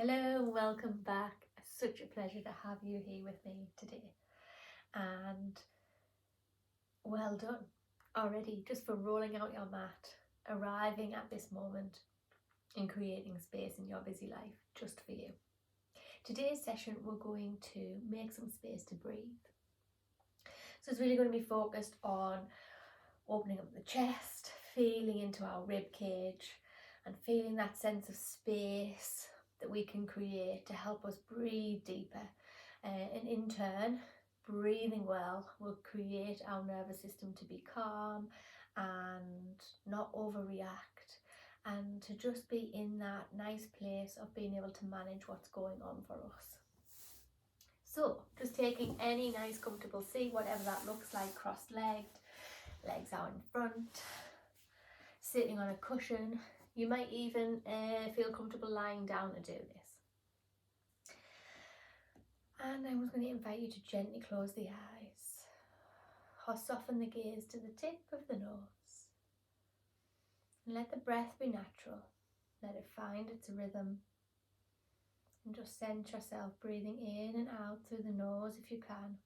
Hello, welcome back. Such a pleasure to have you here with me today. And well done already just for rolling out your mat, arriving at this moment and creating space in your busy life just for you. Today's session we're going to make some space to breathe. So it's really going to be focused on opening up the chest, feeling into our rib cage and feeling that sense of space that we can create to help us breathe deeper, and in turn breathing well will create our nervous system to be calm and not overreact, and to just be in that nice place of being able to manage what's going on for us. So just taking any nice comfortable seat, whatever that looks like, cross-legged, legs out in front, sitting on a cushion. You might even feel comfortable lying down to do this. And I was going to invite you to gently close the eyes or soften the gaze to the tip of the nose. And let the breath be natural. Let it find its rhythm. And just sense yourself breathing in and out through the nose if you can.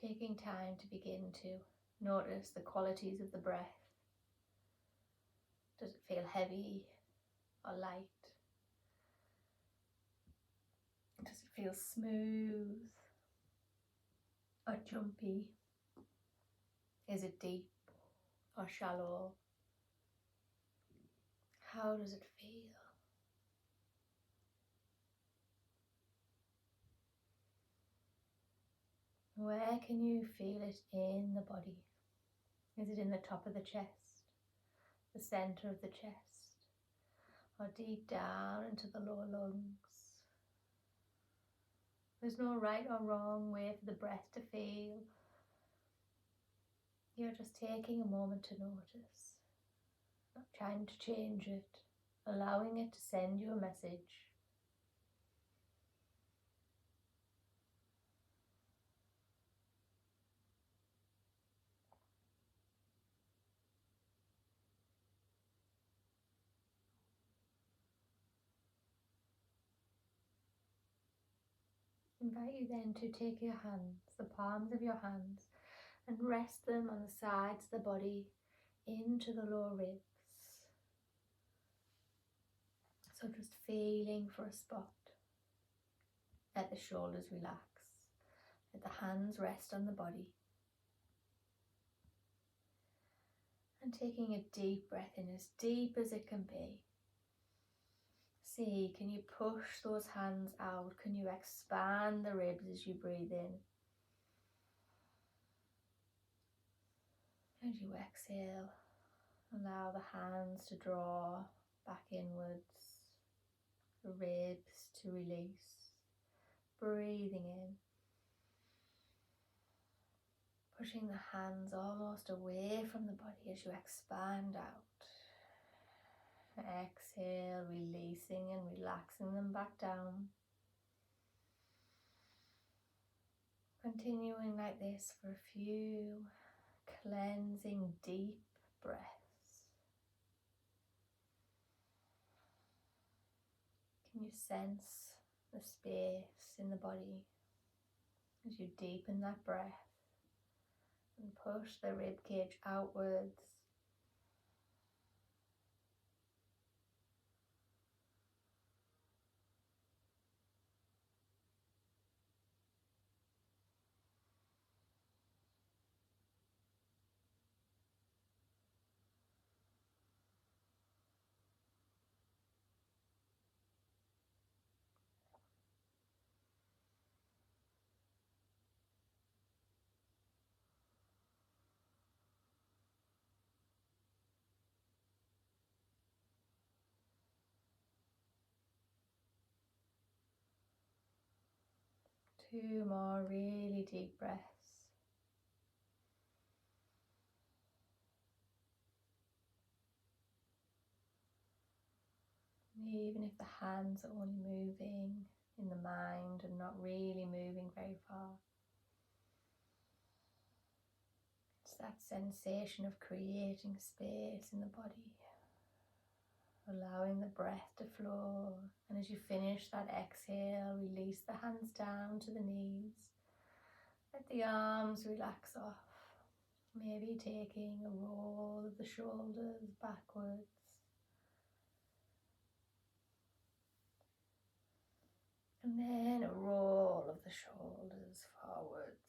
Taking time to begin to notice the qualities of the breath. Does it feel heavy or light? Does it feel smooth or jumpy? Is it deep or shallow? How does it feel? Where can you feel it in the body? Is it in the top of the chest, the center of the chest, or deep down into the lower lungs? There's no right or wrong way for the breath to feel. You're just taking a moment to notice, not trying to change it, allowing it to send you a message. Invite you then to take your hands, the palms of your hands, and rest them on the sides of the body into the lower ribs. So just feeling for a spot. Let the shoulders relax. Let the hands rest on the body. And taking a deep breath in, as deep as it can be. See, can you push those hands out? Can you expand the ribs as you breathe in? As you exhale, allow the hands to draw back inwards, the ribs to release. Breathing in, pushing the hands almost away from the body as you expand out. Exhale, releasing and relaxing them back down. Continuing like this for a few cleansing deep breaths. Can you sense the space in the body as you deepen that breath and push the rib cage outwards? Two more really deep breaths. Even if the hands are only moving in the mind and not really moving very far. It's that sensation of creating space in the body, allowing the breath to flow And as you finish that exhale, release the hands down to the knees. Let the arms relax off. Maybe taking a roll of the shoulders backwards. And then a roll of the shoulders forwards.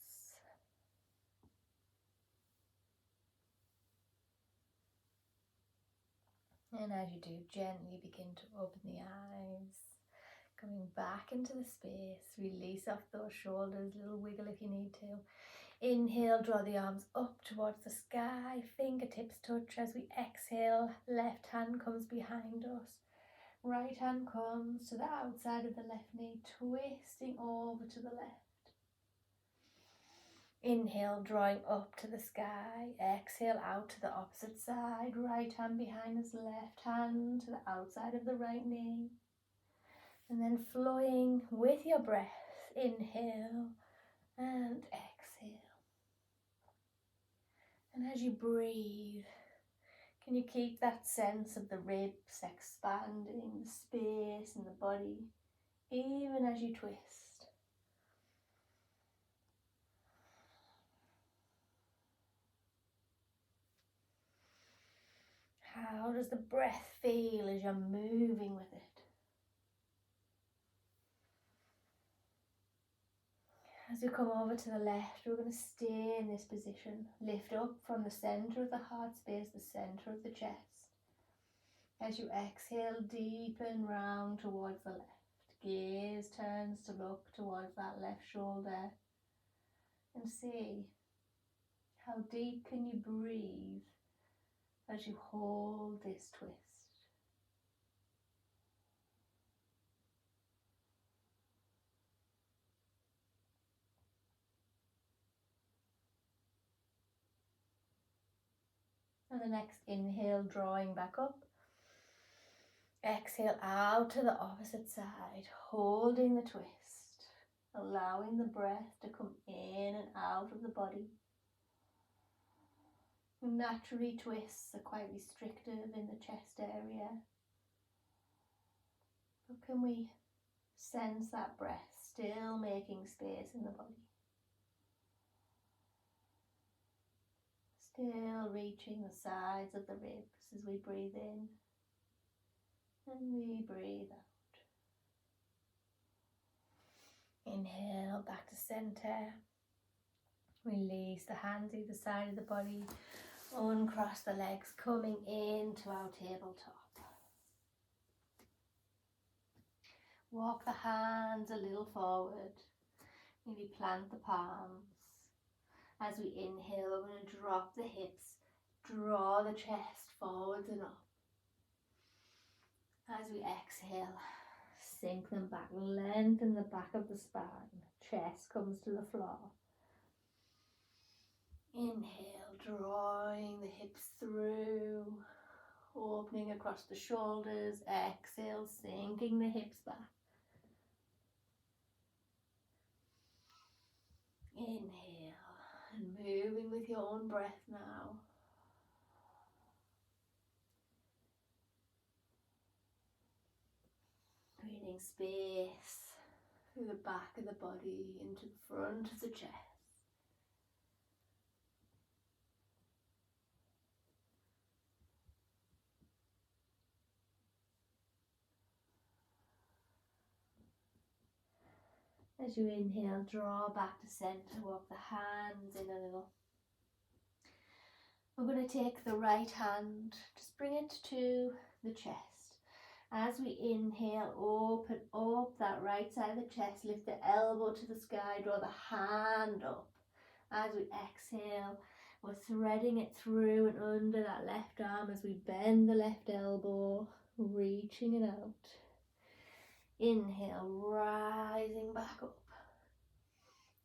And as you do, gently begin to open the eyes. Coming back into the space. Release off those shoulders. Little wiggle if you need to. Inhale, draw the arms up towards the sky. Fingertips touch as we exhale. Left hand comes behind us. Right hand comes to the outside of the left knee, twisting over to the left. Inhale, drawing up to the sky. Exhale, out to the opposite side. Right hand behind us, left hand to the outside of the right knee. And then flowing with your breath. Inhale and exhale. And as you breathe, can you keep that sense of the ribs expanding, the space in the body, even as you twist? How does the breath feel as you're moving with it? As you come over to the left, we're going to stay in this position. Lift up from the center of the heart space, the center of the chest. As you exhale, deepen round towards the left. Gaze turns to look towards that left shoulder. And see how deep can you breathe as you hold this twist. And the next inhale, drawing back up. Exhale out to the opposite side, holding the twist, allowing the breath to come in and out of the body. Naturally, twists are quite restrictive in the chest area. But can we sense that breath still making space in the body? Still reaching the sides of the ribs as we breathe in and we breathe out. Inhale back to center. Release the hands either side of the body. Uncross the legs, coming into our tabletop. Walk the hands a little forward. Maybe plant the palms. As we inhale, we're going to drop the hips, draw the chest forwards and up. As we exhale, sink them back, lengthen the back of the spine. Chest comes to the floor. Inhale, drawing the hips through, opening across the shoulders. Exhale, sinking the hips back. Inhale, and moving with your own breath now. Creating space through the back of the body into the front of the chest. As you inhale, draw back to center, walk the hands in a little. We're going to take the right hand, just bring it to the chest. As we inhale, open up that right side of the chest, lift the elbow to the sky, draw the hand up. As we exhale, we're threading it through and under that left arm as we bend the left elbow, reaching it out. Inhale, rising back up.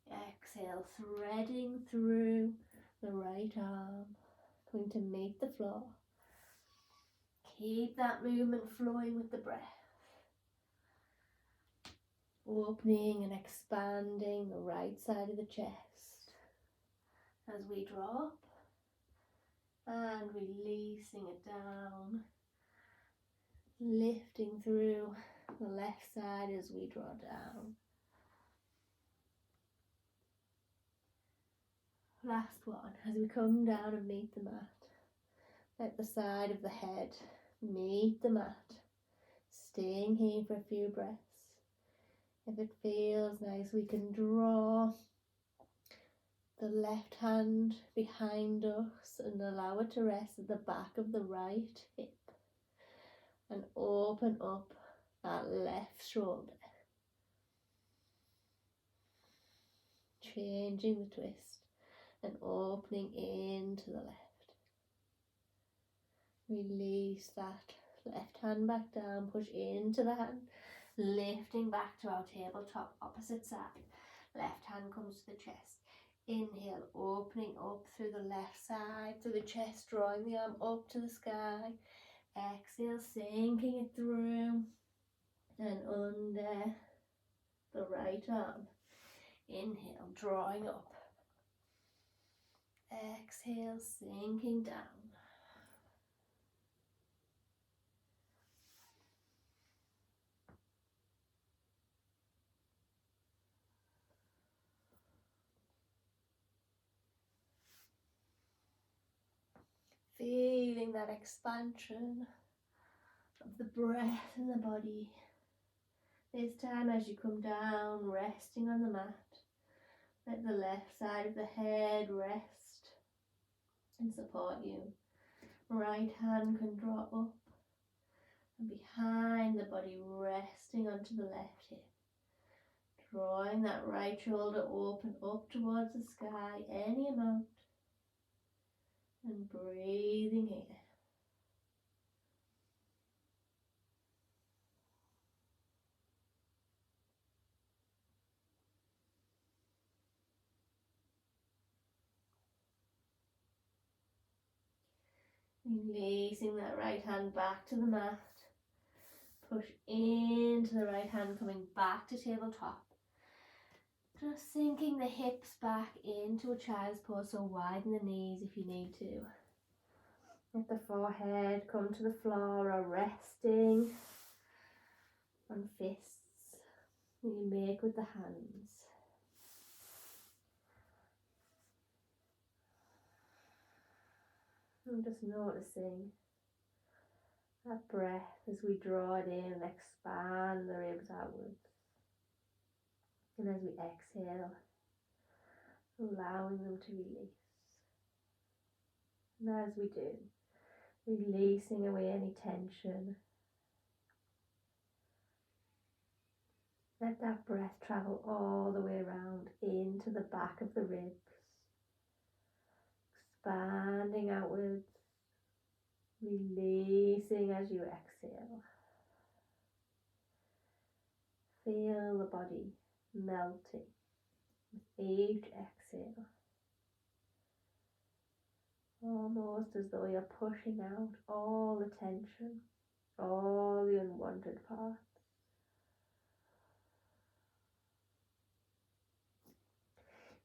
Exhale, threading through the right arm, going to meet the floor. Keep that movement flowing with the breath. Opening and expanding the right side of the chest as we drop and releasing it down, lifting through the left side as we draw down. Last one, as we come down and meet the mat. Let the side of the head meet the mat. Staying here for a few breaths. If it feels nice, we can draw the left hand behind us and allow it to rest at the back of the right hip. And open up that left shoulder. Changing the twist and opening into the left. Release that left hand back down, push into the hand, lifting back to our tabletop, opposite side. Left hand comes to the chest. Inhale, opening up through the left side, through the chest, drawing the arm up to the sky. Exhale, sinking it through and under the right arm. Inhale, drawing up. Exhale, sinking down. Feeling that expansion of the breath in the body. This time as you come down, resting on the mat, let the left side of the head rest and support you. Right hand can draw up and behind the body, resting onto the left hip. Drawing that right shoulder open up towards the sky, any amount. And breathing here. Releasing that right hand back to the mat. Push into the right hand, coming back to tabletop. Just sinking the hips back into a child's pose, so widen the knees if you need to. Let the forehead come to the floor or resting on fists that you make with the hands. And just noticing that breath as we draw it in and expand the ribs outwards. And as we exhale, allowing them to release. And as we do, releasing away any tension. Let that breath travel all the way around into the back of the ribs. Expanding outwards, releasing as you exhale. Feel the body melting with each exhale. Almost as though you're pushing out all the tension, all the unwanted parts.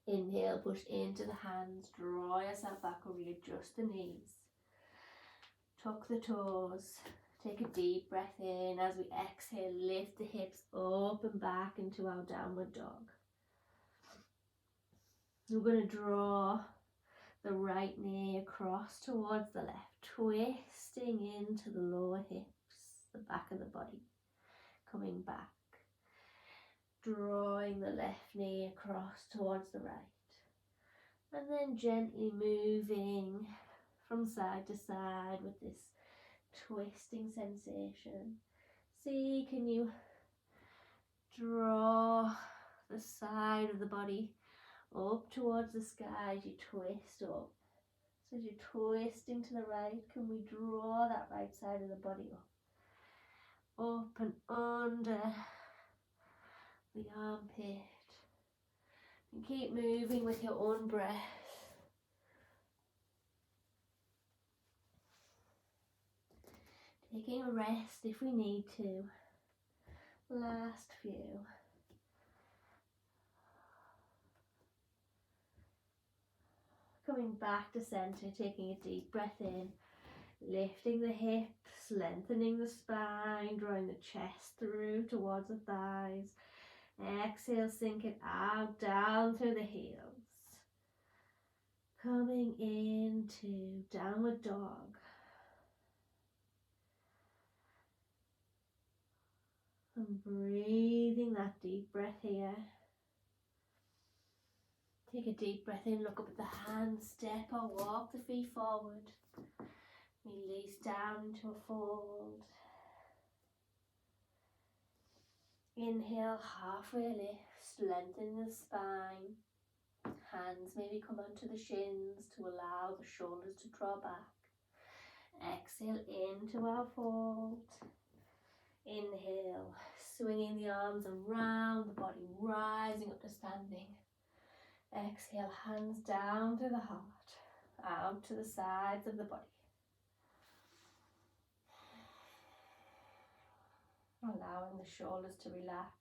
Inhale, push into the hands, draw yourself back or readjust the knees. Tuck the toes, take a deep breath in. As we exhale, lift the hips up and back into our downward dog. We're going to draw the right knee across towards the left, twisting into the lower hips, the back of the body, coming back. Drawing the left knee across towards the right, and then gently moving from side to side with this twisting sensation. See, can you draw the side of the body up towards the sky as you twist up? So as you're twisting to the right, can we draw that right side of the body up and under the armpit, and keep moving with your own breath. Taking a rest if we need to. Last few. Coming back to center, taking a deep breath in, Lifting the hips, lengthening the spine, drawing the chest through towards the thighs. Exhale, sink it out, down through the heels. Coming into downward dog. And breathing that deep breath here. Take a deep breath in, look up at the hands, step or walk the feet forward. Release down into a fold. Inhale, halfway lift, lengthen the spine. Hands maybe come onto the shins to allow the shoulders to draw back. Exhale into our fold. Inhale, swinging the arms around the body, rising up to standing. Exhale, hands down to the heart, out to the sides of the body. Allowing the shoulders to relax,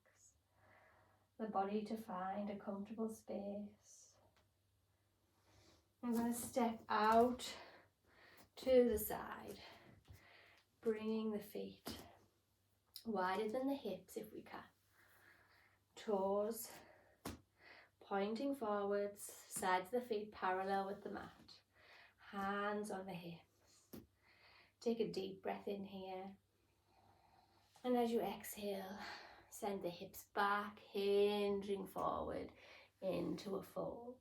the body to find a comfortable space. I'm going to step out to the side, bringing the feet wider than the hips if we can. Toes pointing forwards, sides of the feet parallel with the mat. Hands on the hips. Take a deep breath in here. And as you exhale, send the hips back, hinging forward into a fold.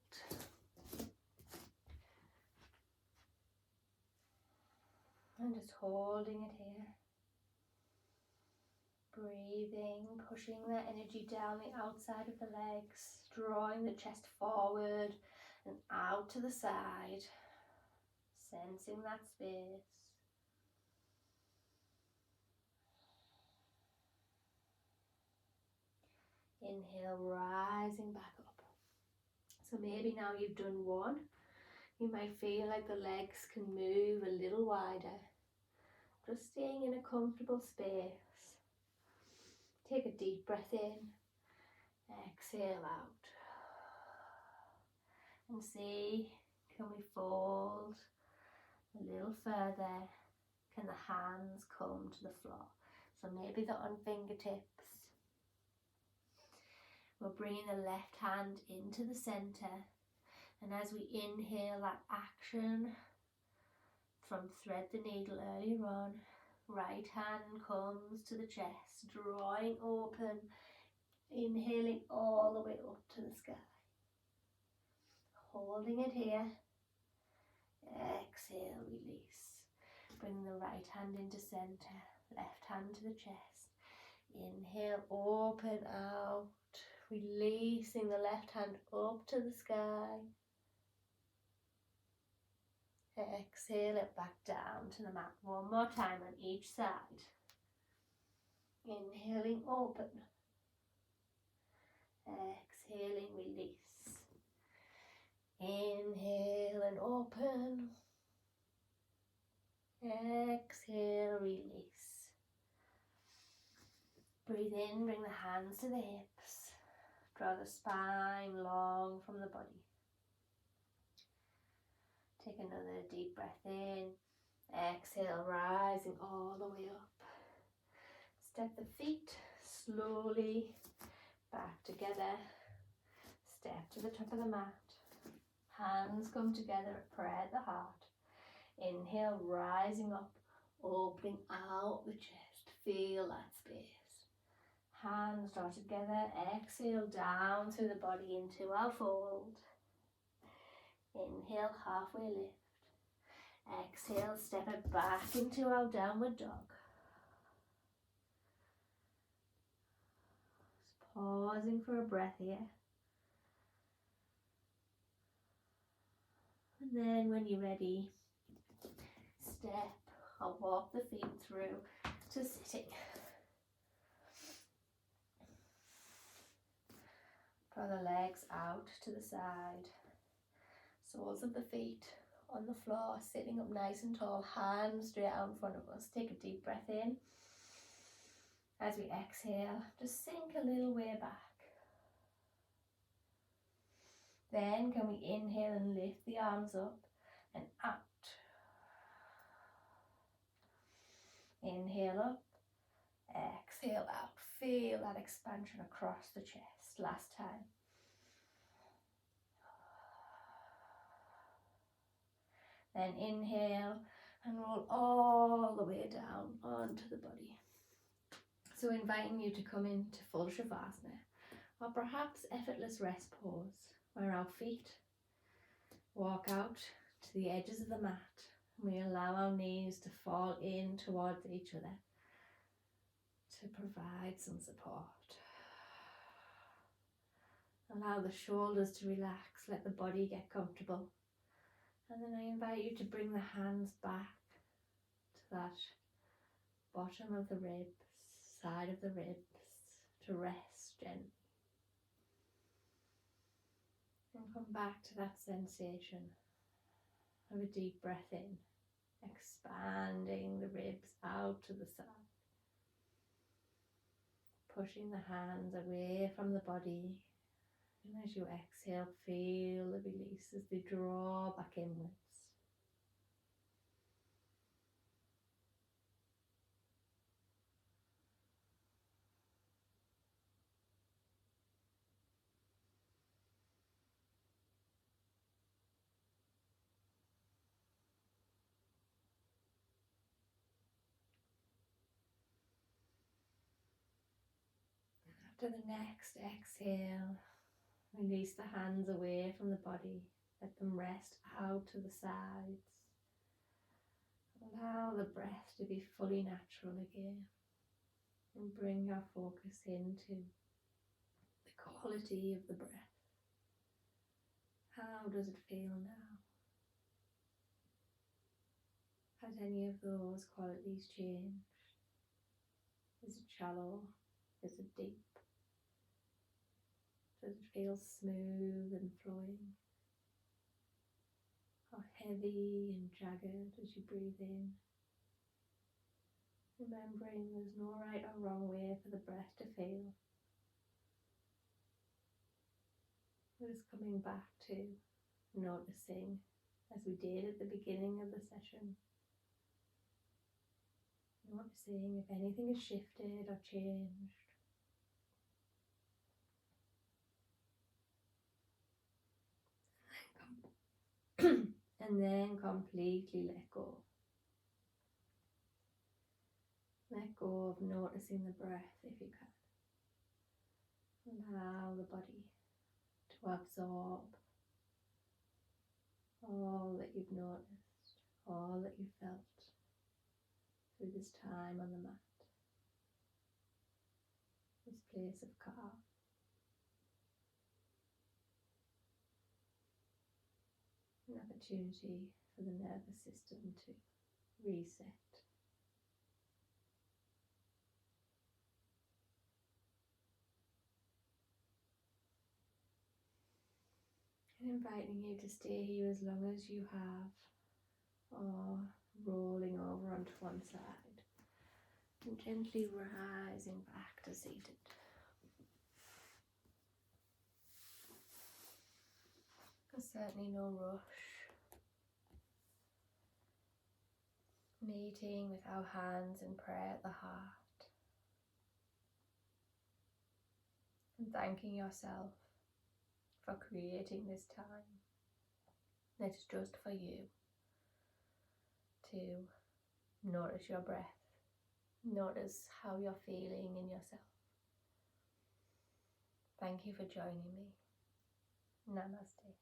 And just holding it here. Breathing, pushing that energy down the outside of the legs, drawing the chest forward and out to the side, sensing that space. Inhale, rising back up. So maybe now you've done one, you might feel like the legs can move a little wider. Just staying in a comfortable space. Take a deep breath in, exhale out. And see, can we fold a little further? Can the hands come to the floor? So maybe they're on fingertips. We're bringing the left hand into the center. And as we inhale that action from thread the needle earlier on, right hand comes to the chest, drawing open, inhaling all the way up to the sky. Holding it here. Exhale, release. Bring the right hand into center, left hand to the chest. Inhale, open out, releasing the left hand up to the sky. Exhale it back down to the mat. One more time on each side. Inhaling, open. Exhaling, release. Inhale and open. Exhale, release. Breathe in, bring the hands to the hips. Draw the spine long from the body. Take another deep breath in. Exhale, rising all the way up. Step the feet slowly back together. Step to the top of the mat. Hands come together at prayer at the heart. Inhale, rising up, opening out the chest. Feel that space. Hands draw together. Exhale down through the body into our fold. Inhale, halfway lift. Exhale, step it back into our downward dog. Just pausing for a breath here. And then when you're ready, step or walk the feet through to sitting. Draw the legs out to the side. Soles of the feet on the floor, sitting up nice and tall, hands straight out in front of us. Take a deep breath in. As we exhale, just sink a little way back. Then can we inhale and lift the arms up and out. Inhale up, exhale out. Feel that expansion across the chest. Last time. Then inhale and roll all the way down onto the body. So inviting you to come into full Shavasana, or perhaps effortless rest pose, where our feet walk out to the edges of the mat. We allow our knees to fall in towards each other to provide some support. Allow the shoulders to relax, let the body get comfortable. And then I invite you to bring the hands back to that bottom of the ribs, side of the ribs, to rest gently. And come back to that sensation of a deep breath in, expanding the ribs out to the side. Pushing the hands away from the body. And as you exhale, feel the release as they draw back inwards. After the next exhale, release the hands away from the body. Let them rest out to the sides. Allow the breath to be fully natural again. And bring your focus into the quality of the breath. How does it feel now? Has any of those qualities changed? Is it shallow? Is it deep? Does it feel smooth and flowing? Or heavy and jagged as you breathe in? Remembering there's no right or wrong way for the breath to feel. We're just coming back to noticing, as we did at the beginning of the session. Noticing if anything has shifted or changed. And then completely let go. Let go of noticing the breath if you can. Allow the body to absorb all that you've noticed, all that you've felt through this time on the mat. This place of calm. An opportunity for the nervous system to reset. And inviting you to stay here as long as you have, or rolling over onto one side and gently rising back to seated. There's certainly no rush. Meeting with our hands in prayer at the heart. And thanking yourself for creating this time that's just for you to notice your breath, notice how you're feeling in yourself. Thank you for joining me. Namaste.